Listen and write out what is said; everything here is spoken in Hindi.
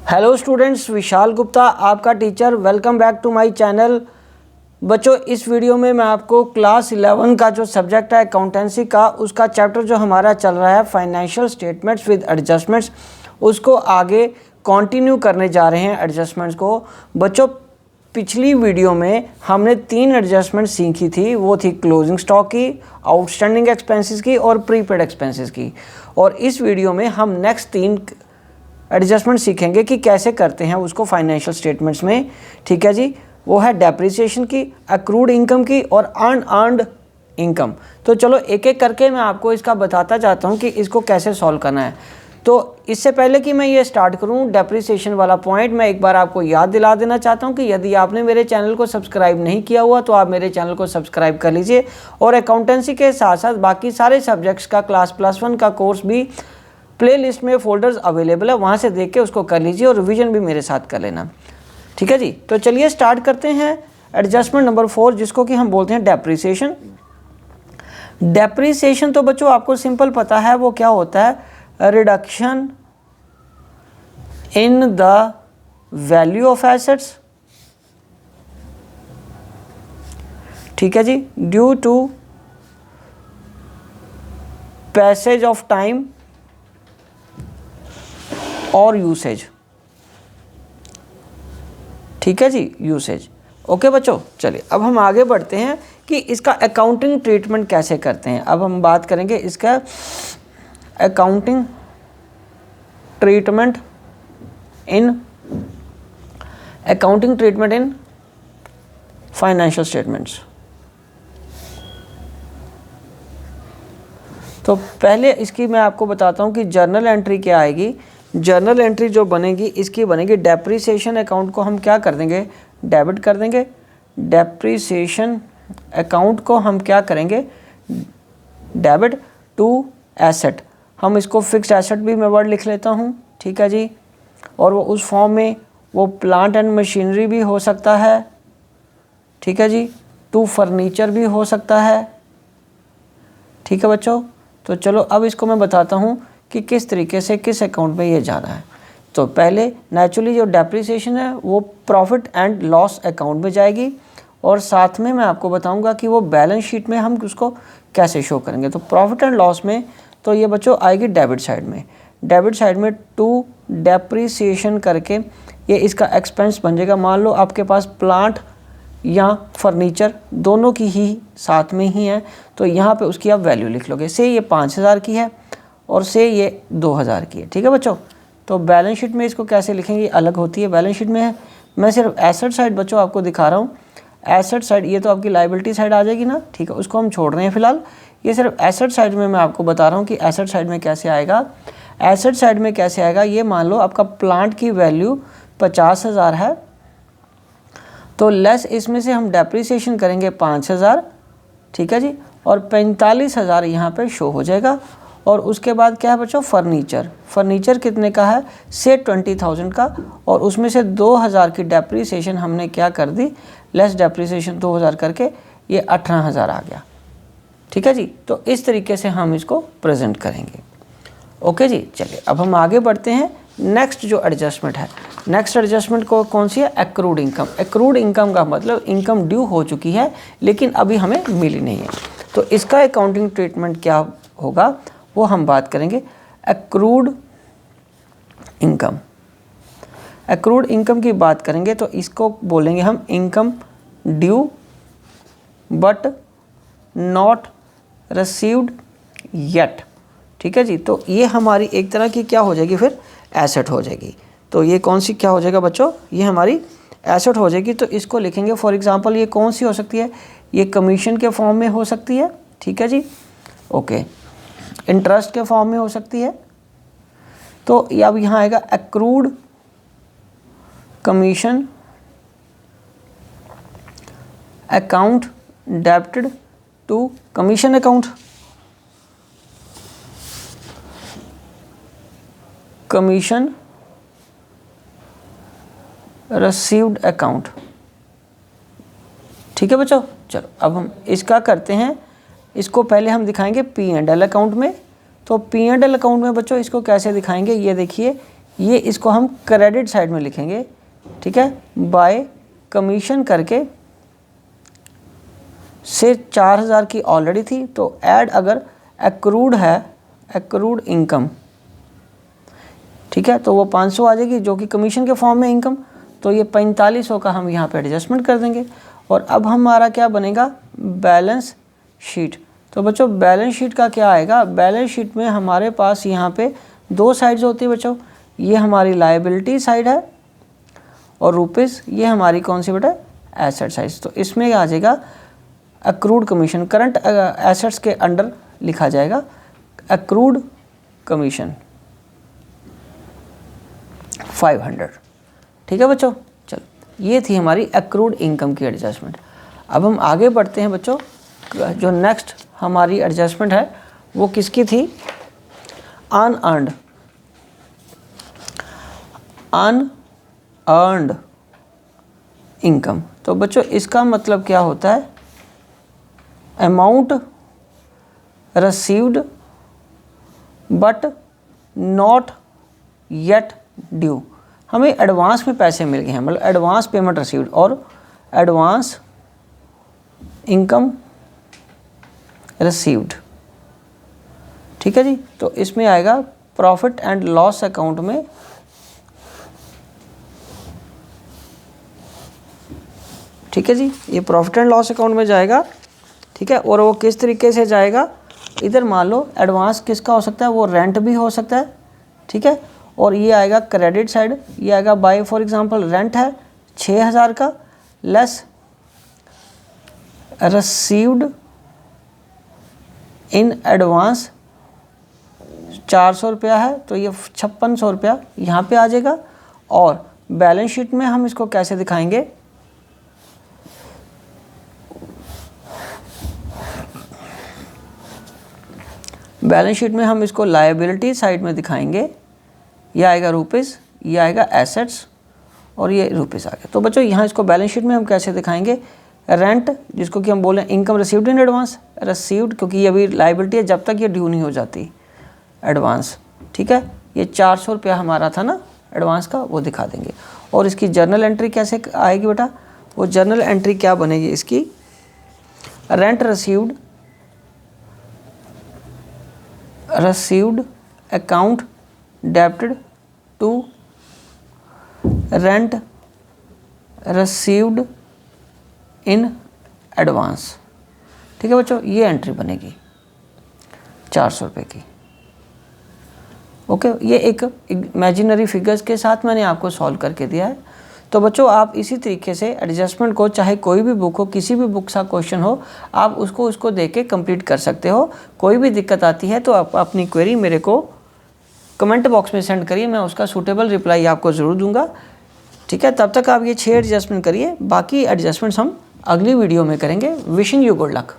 हेलो स्टूडेंट्स, विशाल गुप्ता आपका टीचर। Welcome back to my channel. बच्चों, इस वीडियो में मैं आपको क्लास 11 का जो सब्जेक्ट है अकाउंटेंसी का, उसका चैप्टर जो हमारा चल रहा है फाइनेंशियल स्टेटमेंट्स विद एडजस्टमेंट्स, उसको आगे कंटिन्यू करने जा रहे हैं एडजस्टमेंट्स को। बच्चों, पिछली वीडियो में हमने 3 एडजस्टमेंट सीखी थी। वो थी क्लोजिंग स्टॉक की, आउटस्टैंडिंग एक्सपेंसेस की और प्रीपेड एक्सपेंसेस की। और इस वीडियो में हम नेक्स्ट 3 एडजस्टमेंट सीखेंगे कि कैसे करते हैं उसको फाइनेंशियल स्टेटमेंट्स में। ठीक है जी। वो है डेप्रिसिएशन की, अक्रूड इनकम की और अर्नड इनकम। तो चलो एक एक करके मैं आपको इसका बताता जाता हूँ कि इसको कैसे सॉल्व करना है। तो इससे पहले कि मैं ये स्टार्ट करूँ डेप्रिसिएशन वाला पॉइंट, मैं एक बार आपको याद दिला देना चाहता हूँ कि यदि आपने मेरे चैनल को सब्सक्राइब नहीं किया हुआ तो आप मेरे चैनल को सब्सक्राइब कर लीजिए। और अकाउंटेंसी के साथ साथ बाकी सारे सब्जेक्ट्स का क्लास +1 का कोर्स भी प्लेलिस्ट में फ़ोल्डर्स अवेलेबल है, वहाँ से देख के उसको कर लीजिए और रिवीजन भी मेरे साथ कर लेना। ठीक है जी। तो चलिए स्टार्ट करते हैं एडजस्टमेंट नंबर 4, जिसको कि हम बोलते हैं डेप्रिसिएशन। डेप्रिसिएशन तो बच्चों आपको सिंपल पता है वो क्या होता है, reduction in the value of assets. ठीक है जी, due to passage of time और यूसेज। ठीक है जी, यूसेज। ओके बच्चों, चलिए अब हम आगे बढ़ते हैं कि इसका अकाउंटिंग ट्रीटमेंट कैसे करते हैं। अब हम बात करेंगे इसका accounting treatment in financial statements. तो पहले इसकी मैं आपको बताता हूँ कि जर्नल एंट्री क्या आएगी। जर्नल एंट्री जो बनेगी इसकी बनेगी डेप्रिसिएशन अकाउंट को हम क्या कर देंगे, डेबिट कर देंगे। डेप्रिसिएशन अकाउंट को हम क्या करेंगे, डेबिट टू एसेट। हम इसको फिक्स्ड एसेट भी मैं वर्ड लिख लेता हूँ। ठीक है जी। और वो उस फॉर्म में वो प्लांट एंड मशीनरी भी हो सकता है। ठीक है जी। टू फर्नीचर भी हो सकता है। ठीक है बच्चों। तो चलो अब इसको मैं बताता हूँ कि किस तरीके से किस अकाउंट में ये जाना है। तो पहले नेचुरली जो डेप्रिसिएशन है वो प्रॉफिट एंड लॉस अकाउंट में जाएगी, और साथ में मैं आपको बताऊंगा कि वो बैलेंस शीट में हम उसको कैसे शो करेंगे। तो प्रॉफिट एंड लॉस में तो ये बच्चों आएगी डेबिट साइड में। डेबिट साइड में टू डेप्रिसिएशन करके ये इसका एक्सपेंस बन जाएगा। मान लो आपके पास प्लांट या फर्नीचर दोनों की ही साथ में ही है, तो यहाँ पे उसकी आप वैल्यू लिख लोगे। से ये 5000 की है और से ये 2000 की है। ठीक है बच्चों। तो बैलेंस शीट में इसको कैसे लिखेंगे, अलग होती है। बैलेंस शीट में है, मैं सिर्फ एसेट साइड बच्चों आपको दिखा रहा हूँ। एसेट साइड ये तो आपकी लायबिलिटी साइड आ जाएगी ना। ठीक है, उसको हम छोड़ रहे हैं फिलहाल। ये सिर्फ एसेट साइड में मैं आपको बता रहा हूँ कि एसेट साइड में कैसे आएगा। एसेट साइड में कैसे आएगा, ये मान लो आपका प्लांट की वैल्यू 50,000 है, तो लेस इसमें से हम डेप्रिसिएशन करेंगे 5,000। ठीक है जी। और 45,000 यहाँ पे शो हो जाएगा। और उसके बाद क्या है बच्चों, फर्नीचर। फर्नीचर कितने का है, से 20,000 का, और उसमें से 2,000 की डेप्रिसिएशन हमने क्या कर दी, लेस डेप्रिसिएशन 2,000 करके ये 18,000 आ गया। ठीक है जी। तो इस तरीके से हम इसको प्रेजेंट करेंगे। ओके जी। चलिए अब हम आगे बढ़ते हैं। नेक्स्ट जो एडजस्टमेंट है, नेक्स्ट एडजस्टमेंट को कौन सी है, एक्रूड इनकम। एक्रूड इनकम का मतलब इनकम ड्यू हो चुकी है लेकिन अभी हमें मिली नहीं है। तो इसका अकाउंटिंग ट्रीटमेंट क्या होगा वो हम बात करेंगे। एक्रूड इनकम, एक्रूड इनकम की बात करेंगे तो इसको बोलेंगे हम income due but not received yet. ठीक है जी। तो ये हमारी एक तरह की क्या हो जाएगी, फिर एसेट हो जाएगी। तो ये कौन सी क्या हो जाएगा बच्चों, ये हमारी एसेट हो जाएगी। तो इसको लिखेंगे फॉर एग्जांपल, ये कौन सी हो सकती है, ये कमीशन के फॉर्म में हो सकती है। ठीक है जी। ओके, इंटरेस्ट के फॉर्म में हो सकती है। तो अब यहाँ आएगा accrued commission account debited to commission account. Commission received account. ठीक है बच्चों। चलो अब हम इसका करते हैं। इसको पहले हम दिखाएंगे P&L अकाउंट में। तो P&L अकाउंट में बच्चों इसको कैसे दिखाएंगे, ये देखिए ये इसको हम क्रेडिट साइड में लिखेंगे, ठीक है। बाय कमीशन करके से 4000 की ऑलरेडी थी, तो ऐड अगर एक्रूड है, एक्रूड इनकम, ठीक है, तो वो 500 आ जाएगी जो कि कमीशन के फॉर्म में इनकम, तो ये 4500 का हम यहाँ पे एडजस्टमेंट कर देंगे। और अब हमारा क्या बनेगा, बैलेंस शीट। तो बच्चों बैलेंस शीट का क्या आएगा, बैलेंस शीट में हमारे पास यहाँ पे 2 साइड्स होती है बच्चों, ये हमारी लायबिलिटी साइड है और रुपीस ये हमारी कौन सी बेटा, एसेट साइड। तो इसमें आ जाएगा एक्रूड कमीशन, करंट एसेट्स के अंडर लिखा जाएगा एक्रूड कमीशन 500, ठीक है बच्चों। चलो ये थी हमारी एक्रूड इनकम की एडजस्टमेंट। अब हम आगे बढ़ते हैं बच्चों, जो नेक्स्ट हमारी एडजस्टमेंट है वो किसकी थी, अनअर्न्ड, अनअर्न्ड इनकम। तो बच्चों इसका मतलब क्या होता है, amount received but not yet due. हमें एडवांस में पैसे मिल गए हैं, मतलब एडवांस पेमेंट रिसीव्ड और एडवांस इनकम रिसीव्ड, ठीक है जी। तो इसमें आएगा प्रॉफिट एंड लॉस अकाउंट में, ठीक है जी, ये प्रॉफिट एंड लॉस अकाउंट में जाएगा, ठीक है। और वो किस तरीके से जाएगा, इधर मान लो एडवांस किसका हो सकता है, वो रेंट भी हो सकता है, ठीक है। और ये आएगा क्रेडिट साइड, ये आएगा बाय, फॉर एग्जांपल रेंट है 6000 का, लेस रिसीव्ड इन एडवांस 400 रुपया है, तो ये 5600 रुपया यहाँ पे आ जाएगा। और बैलेंस शीट में हम इसको कैसे दिखाएंगे, बैलेंस शीट में हम इसको लायबिलिटी साइड में दिखाएंगे, ये आएगा रुपीस, ये आएगा एसेट्स और ये रुपीस आ गया। तो बच्चों यहाँ इसको बैलेंस शीट में हम कैसे दिखाएंगे, रेंट जिसको कि हम बोले income received in advance, received क्योंकि ये अभी लायबिलिटी है जब तक ये ड्यू नहीं हो जाती एडवांस, ठीक है। ये 400 रुपया हमारा था ना एडवांस का, वो दिखा देंगे। और इसकी जर्नल एंट्री कैसे आएगी बेटा, वो जर्नल एंट्री क्या बनेगी इसकी, rent received account debited to rent received in advance, ठीक है बच्चों। ये एंट्री बनेगी 400 रुपये की, ओके। ये एक इमेजिनरी फिगर्स के साथ मैंने आपको सॉल्व करके दिया है। तो बच्चों आप इसी तरीके से एडजस्टमेंट को, चाहे कोई भी बुक हो, किसी भी बुक सा क्वेश्चन हो, आप उसको देख के कंप्लीट कर सकते हो। कोई भी दिक्कत आती है तो आप अपनी क्वेरी मेरे को कमेंट बॉक्स में सेंड करिए, मैं उसका सूटेबल रिप्लाई आपको ज़रूर दूंगा, ठीक है। तब तक आप ये 6 एडजस्टमेंट करिए, बाकी एडजस्टमेंट्स हम अगली वीडियो में करेंगे। Wishing you good luck.